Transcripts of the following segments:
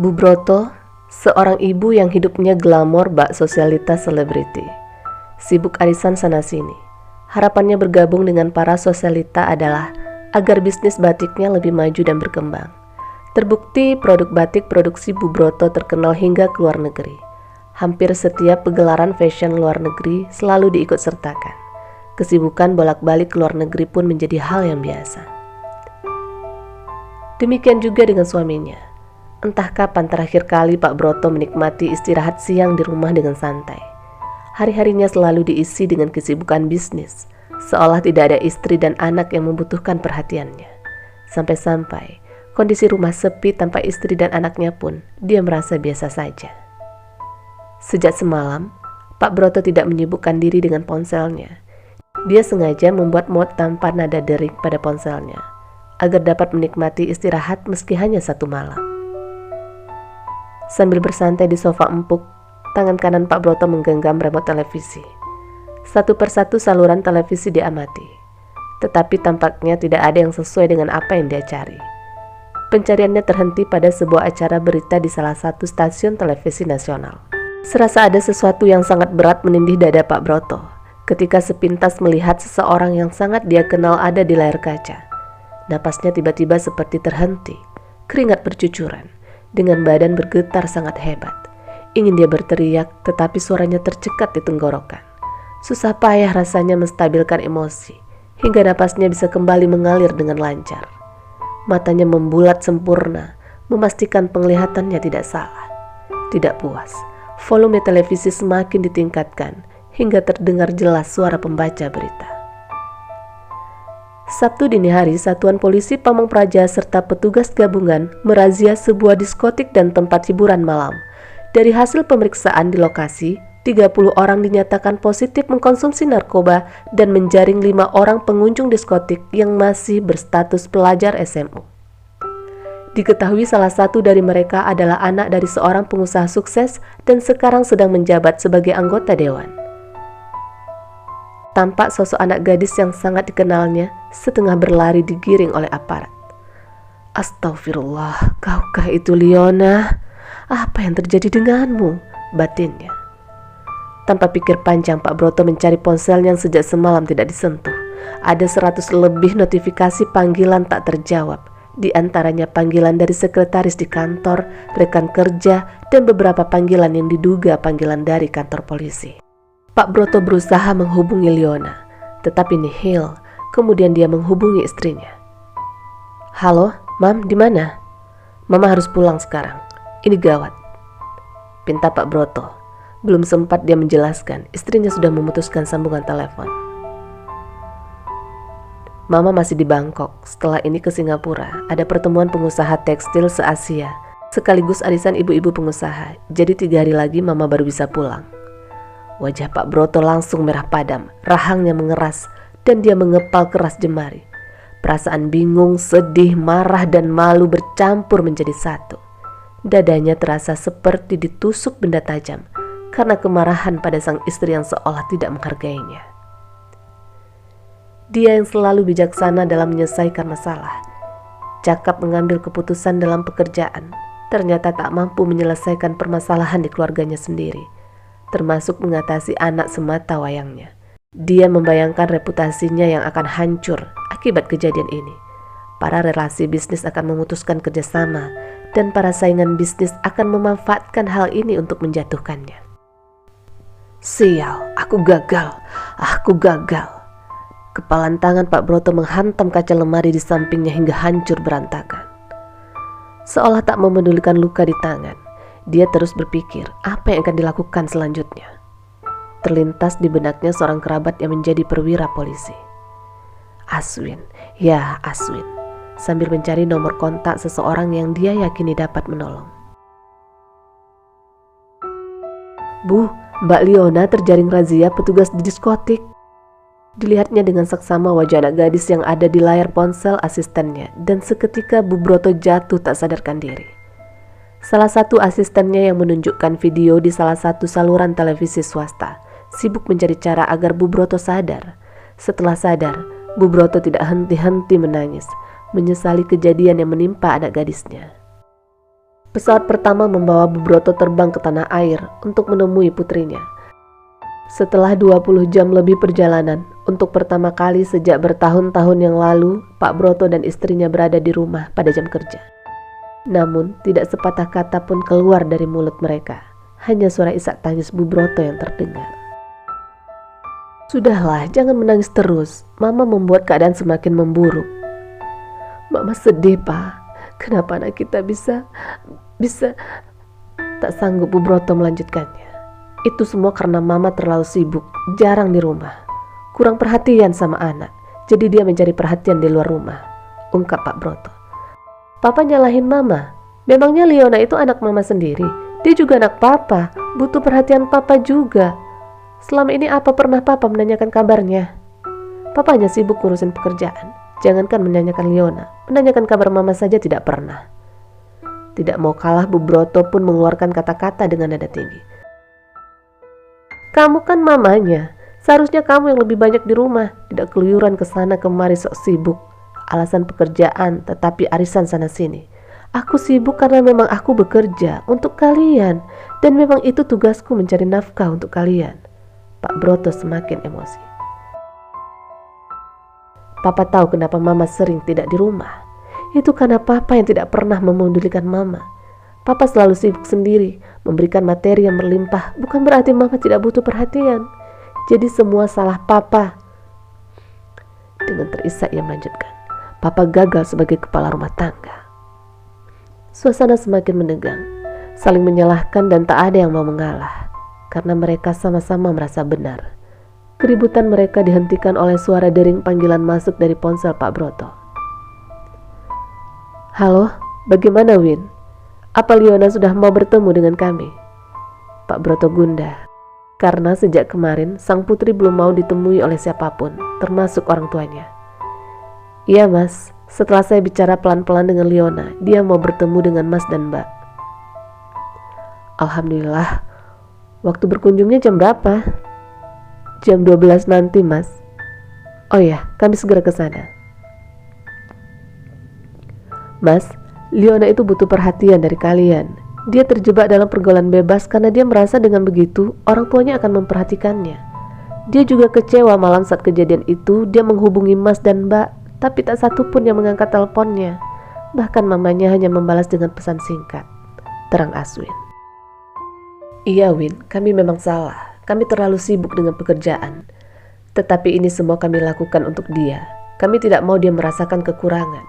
Bu Broto, seorang ibu yang hidupnya glamor bak sosialitas selebriti. Sibuk arisan sana-sini. Harapannya bergabung dengan para sosialita adalah agar bisnis batiknya lebih maju dan berkembang. Terbukti produk batik produksi Bu Broto terkenal hingga ke luar negeri. Hampir setiap pegelaran fashion luar negeri selalu diikut sertakan. Kesibukan bolak-balik ke luar negeri pun menjadi hal yang biasa. Demikian juga dengan suaminya. Entah kapan terakhir kali Pak Broto menikmati istirahat siang di rumah dengan santai. Hari-harinya selalu diisi dengan kesibukan bisnis, seolah tidak ada istri dan anak yang membutuhkan perhatiannya. Sampai-sampai kondisi rumah sepi tanpa istri dan anaknya pun dia merasa biasa saja. Sejak semalam, Pak Broto tidak menyibukkan diri dengan ponselnya. Dia sengaja membuat mode tanpa nada dering pada ponselnya, agar dapat menikmati istirahat meski hanya satu malam. Sambil bersantai di sofa empuk, tangan kanan Pak Broto menggenggam remote televisi. Satu persatu saluran televisi diamati, tetapi tampaknya tidak ada yang sesuai dengan apa yang dia cari. Pencariannya terhenti pada sebuah acara berita di salah satu stasiun televisi nasional. Serasa ada sesuatu yang sangat berat menindih dada Pak Broto ketika sepintas melihat seseorang yang sangat dia kenal ada di layar kaca. Napasnya tiba-tiba seperti terhenti, keringat bercucuran, dengan badan bergetar sangat hebat. Ingin dia berteriak, tetapi suaranya tercekat di tenggorokan. Susah payah rasanya menstabilkan emosi, hingga napasnya bisa kembali mengalir dengan lancar. Matanya membulat sempurna, memastikan penglihatannya tidak salah. Tidak puas, volume televisi semakin ditingkatkan, hingga terdengar jelas suara pembaca berita. Sabtu dini hari, Satuan Polisi Pamong Praja serta petugas gabungan merazia sebuah diskotik dan tempat hiburan malam. Dari hasil pemeriksaan di lokasi, 30 orang dinyatakan positif mengkonsumsi narkoba dan menjaring 5 orang pengunjung diskotik yang masih berstatus pelajar SMU. Diketahui salah satu dari mereka adalah anak dari seorang pengusaha sukses dan sekarang sedang menjabat sebagai anggota dewan. Tampak sosok anak gadis yang sangat dikenalnya setengah berlari digiring oleh aparat. Astagfirullah, kaukah itu Liona? Apa yang terjadi denganmu? Batinnya. Tanpa pikir panjang, Pak Broto mencari ponsel yang sejak semalam tidak disentuh. Ada 100 lebih notifikasi panggilan tak terjawab. Di antaranya panggilan dari sekretaris di kantor, rekan kerja, dan beberapa panggilan yang diduga panggilan dari kantor polisi. Pak Broto berusaha menghubungi Liona, tetapi nihil. Kemudian dia menghubungi istrinya. Halo, Mam, di mana? Mama harus pulang sekarang. Ini gawat, pinta Pak Broto. Belum sempat dia menjelaskan, istrinya sudah memutuskan sambungan telepon. Mama masih di Bangkok. Setelah ini ke Singapura. Ada pertemuan pengusaha tekstil se-Asia, sekaligus arisan ibu-ibu pengusaha. Jadi 3 hari lagi Mama baru bisa pulang. Wajah Pak Broto langsung merah padam, rahangnya mengeras, dan dia mengepal keras jemari. Perasaan bingung, sedih, marah, dan malu bercampur menjadi satu. Dadanya terasa seperti ditusuk benda tajam, karena kemarahan pada sang istri yang seolah tidak menghargainya. Dia yang selalu bijaksana dalam menyelesaikan masalah, cakap mengambil keputusan dalam pekerjaan, ternyata tak mampu menyelesaikan permasalahan di keluarganya sendiri, termasuk mengatasi anak semata wayangnya. Dia membayangkan reputasinya yang akan hancur akibat kejadian ini. Para relasi bisnis akan memutuskan kerjasama, dan para saingan bisnis akan memanfaatkan hal ini untuk menjatuhkannya. Sial, aku gagal. Kepalan tangan Pak Broto menghantam kaca lemari di sampingnya hingga hancur berantakan. Seolah tak memedulikan luka di tangan, dia terus berpikir apa yang akan dilakukan selanjutnya. Terlintas di benaknya seorang kerabat yang menjadi perwira polisi. Aswin, ya Aswin, sambil mencari nomor kontak seseorang yang dia yakini dapat menolong. Bu, Mbak Liona terjaring razia petugas di diskotik. Dilihatnya dengan seksama wajah anak gadis yang ada di layar ponsel asistennya, dan seketika Bu Broto jatuh tak sadarkan diri. Salah satu asistennya yang menunjukkan video di salah satu saluran televisi swasta sibuk mencari cara agar Bu Broto sadar. Setelah sadar, Bu Broto tidak henti-henti menangis, menyesali kejadian yang menimpa anak gadisnya. Pesawat pertama membawa Bu Broto terbang ke tanah air untuk menemui putrinya. Setelah 20 jam lebih perjalanan, untuk pertama kali sejak bertahun-tahun yang lalu, Pak Broto dan istrinya berada di rumah pada jam kerja. Namun, tidak sepatah kata pun keluar dari mulut mereka. Hanya suara isak tangis Bu Broto yang terdengar. "Sudahlah, jangan menangis terus. Mama membuat keadaan semakin memburuk." "Mama sedih, Pak. Kenapa anak kita bisa... Tak sanggup Bu Broto melanjutkannya. "Itu semua karena Mama terlalu sibuk, jarang di rumah. Kurang perhatian sama anak, jadi dia mencari perhatian di luar rumah," ungkap Pak Broto. "Papa nyalahin Mama. Memangnya Leona itu anak Mama sendiri? Dia juga anak Papa, butuh perhatian Papa juga. Selama ini apa pernah Papa menanyakan kabarnya? Papa hanya sibuk ngurusin pekerjaan. Jangankan menanyakan Leona, menanyakan kabar Mama saja tidak pernah." Tidak mau kalah, Bu Broto pun mengeluarkan kata-kata dengan nada tinggi. "Kamu kan mamanya, seharusnya kamu yang lebih banyak di rumah, tidak keluyuran ke sana kemari sok sibuk. Alasan pekerjaan, tetapi arisan sana sini. Aku sibuk karena memang aku bekerja untuk kalian, dan memang itu tugasku mencari nafkah untuk kalian." Pak Broto semakin emosi. "Papa tahu kenapa Mama sering tidak di rumah. Itu karena Papa yang tidak pernah memedulikan Mama. Papa selalu sibuk sendiri, memberikan materi yang berlimpah, bukan berarti Mama tidak butuh perhatian. Jadi semua salah Papa." Dengan terisak ia melanjutkan, "Papa gagal sebagai kepala rumah tangga." Suasana semakin menegang, saling menyalahkan dan tak ada yang mau mengalah, karena mereka sama-sama merasa benar. Keributan mereka dihentikan oleh suara dering panggilan masuk dari ponsel Pak Broto. "Halo, bagaimana Win? Apa Leona sudah mau bertemu dengan kami?" Pak Broto gundah, karena sejak kemarin sang putri belum mau ditemui oleh siapapun, termasuk orang tuanya. "Iya Mas, setelah saya bicara pelan-pelan dengan Leona, dia mau bertemu dengan Mas dan Mbak." "Alhamdulillah. Waktu berkunjungnya jam berapa?" "Jam 12 nanti Mas." "Oh ya, kami segera ke sana." "Mas, Leona itu butuh perhatian dari kalian. Dia terjebak dalam pergaulan bebas karena dia merasa dengan begitu orang tuanya akan memperhatikannya. Dia juga kecewa malam saat kejadian itu dia menghubungi Mas dan Mbak, tapi tak satu pun yang mengangkat teleponnya. Bahkan mamanya hanya membalas dengan pesan singkat," terang Aswin. "Iya Win, kami memang salah. Kami terlalu sibuk dengan pekerjaan. Tetapi ini semua kami lakukan untuk dia. Kami tidak mau dia merasakan kekurangan.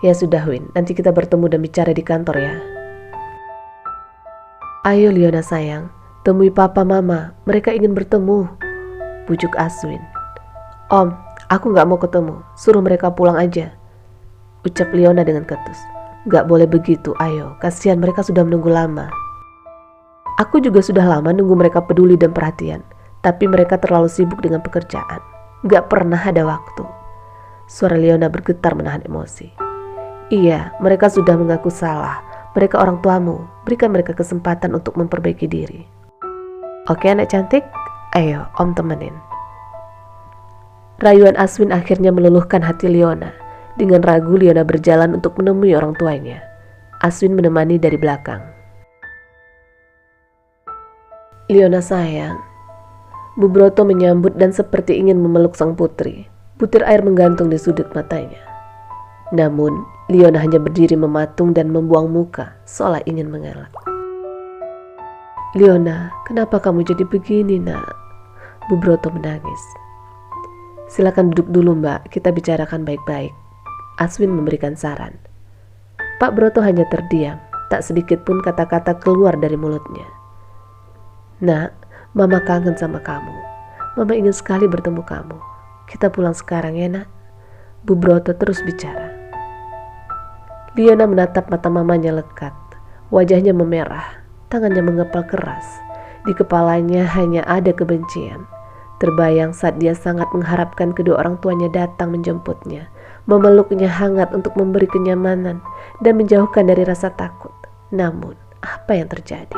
Ya sudah Win, nanti kita bertemu dan bicara di kantor ya." "Ayo Leona sayang, temui Papa Mama, mereka ingin bertemu," bujuk Aswin. "Om, aku gak mau ketemu, suruh mereka pulang aja," ucap Leona dengan ketus. "Gak boleh begitu, ayo, kasihan mereka sudah menunggu lama." "Aku juga sudah lama nunggu mereka peduli dan perhatian, tapi mereka terlalu sibuk dengan pekerjaan. Gak pernah ada waktu." Suara Leona bergetar menahan emosi. "Iya, mereka sudah mengaku salah. Mereka orang tuamu, berikan mereka kesempatan untuk memperbaiki diri." "Oke anak cantik, ayo Om temenin." Rayuan Aswin akhirnya meluluhkan hati Leona. Dengan ragu Leona berjalan untuk menemui orang tuanya. Aswin menemani dari belakang. "Leona sayang." Bu Broto menyambut dan seperti ingin memeluk sang putri. Butir air menggantung di sudut matanya. Namun Leona hanya berdiri mematung dan membuang muka seolah ingin mengelak. "Leona, kenapa kamu jadi begini nak?" Bu Broto menangis. "Silakan duduk dulu Mbak, kita bicarakan baik-baik," Aswin memberikan saran. Pak Broto hanya terdiam, tak sedikit pun kata-kata keluar dari mulutnya. "Nak, Mama kangen sama kamu. Mama ingin sekali bertemu kamu. Kita pulang sekarang ya nak," Bu Broto terus bicara. Leona menatap mata mamanya lekat. Wajahnya memerah, tangannya mengepal keras. Di kepalanya hanya ada kebencian. Terbayang saat dia sangat mengharapkan kedua orang tuanya datang menjemputnya, memeluknya hangat untuk memberi kenyamanan dan menjauhkan dari rasa takut. Namun, apa yang terjadi?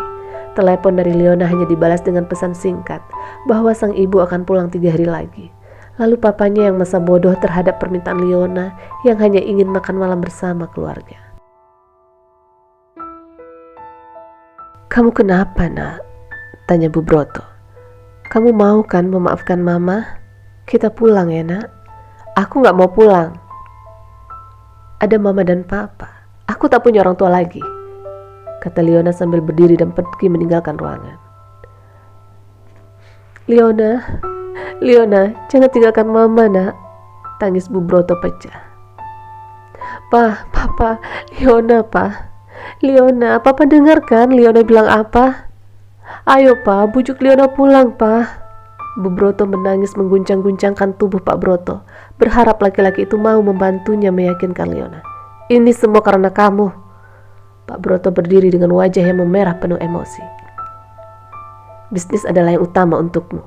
Telepon dari Leona hanya dibalas dengan pesan singkat bahwa sang ibu akan pulang 3 hari lagi. Lalu papanya yang masa bodoh terhadap permintaan Leona yang hanya ingin makan malam bersama keluarga. "Kamu kenapa, nak?" tanya Bu Broto. "Kamu mau kan memaafkan Mama? Kita pulang ya, nak." "Aku gak mau pulang. Ada Mama dan Papa. Aku tak punya orang tua lagi," kata Leona sambil berdiri dan pergi meninggalkan ruangan. Leona, jangan tinggalkan Mama, nak," tangis Bu Broto pecah. Papa, Leona, Papa dengarkan Leona bilang apa? Ayo, bujuk Leona pulang, Bu Broto menangis mengguncang-guncangkan tubuh Pak Broto, berharap laki-laki itu mau membantunya meyakinkan Leona. "Ini semua karena kamu." Pak Broto berdiri dengan wajah yang memerah penuh emosi. "Bisnis adalah yang utama untukmu.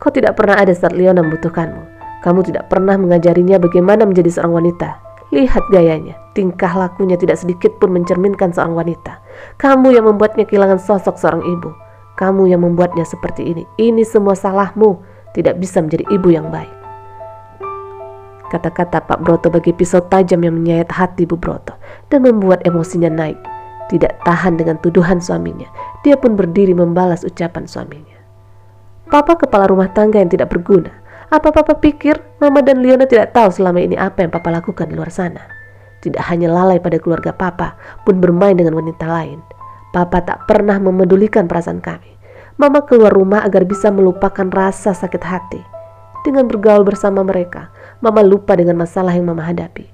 Kau tidak pernah ada saat Leona membutuhkanmu. Kamu tidak pernah mengajarinya bagaimana menjadi seorang wanita. Lihat gayanya, tingkah lakunya tidak sedikit pun mencerminkan seorang wanita. Kamu yang membuatnya kehilangan sosok seorang ibu. Kamu yang membuatnya seperti ini. Ini semua salahmu, tidak bisa menjadi ibu yang baik." Kata-kata Pak Broto bagi pisau tajam yang menyayat hati Bu Broto dan membuat emosinya naik. Tidak tahan dengan tuduhan suaminya, dia pun berdiri membalas ucapan suaminya. "Papa kepala rumah tangga yang tidak berguna. Apa Papa pikir Mama dan Leona tidak tahu selama ini apa yang Papa lakukan di luar sana? Tidak hanya lalai pada keluarga Papa, pun bermain dengan wanita lain. Papa tak pernah memedulikan perasaan kami. Mama keluar rumah agar bisa melupakan rasa sakit hati. Dengan bergaul bersama mereka, Mama lupa dengan masalah yang Mama hadapi.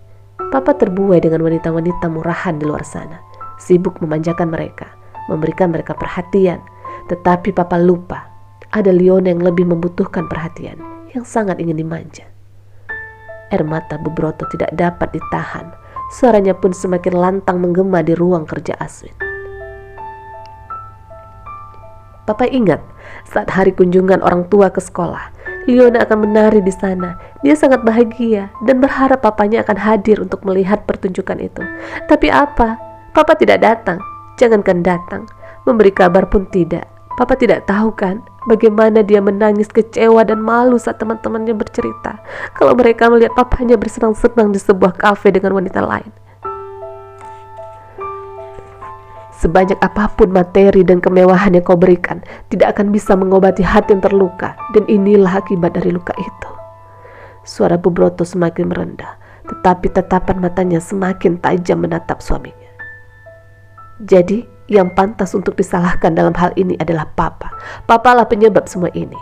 Papa terbuai dengan wanita-wanita murahan di luar sana, sibuk memanjakan mereka, memberikan mereka perhatian. Tetapi Papa lupa, ada Leona yang lebih membutuhkan perhatian, yang sangat ingin dimanja." Air mata Bu Broto tidak dapat ditahan. Suaranya pun semakin lantang menggema di ruang kerja Aswin. Papa ingat saat hari kunjungan orang tua ke sekolah, Leona akan menari di sana. Dia sangat bahagia dan berharap papanya akan hadir untuk melihat pertunjukan itu. Tapi apa? Papa tidak datang. Jangankan datang, memberi kabar pun tidak. Papa tidak tahu kan bagaimana dia menangis kecewa dan malu saat teman-temannya bercerita kalau mereka melihat papanya bersenang-senang di sebuah kafe dengan wanita lain. Sebanyak apapun materi dan kemewahan yang kau berikan, tidak akan bisa mengobati hati yang terluka, dan inilah akibat dari luka itu. Suara Bu Broto semakin merendah, tetapi tatapan matanya semakin tajam menatap suaminya. Jadi, yang pantas untuk disalahkan dalam hal ini adalah Papa. Papalah penyebab semua ini.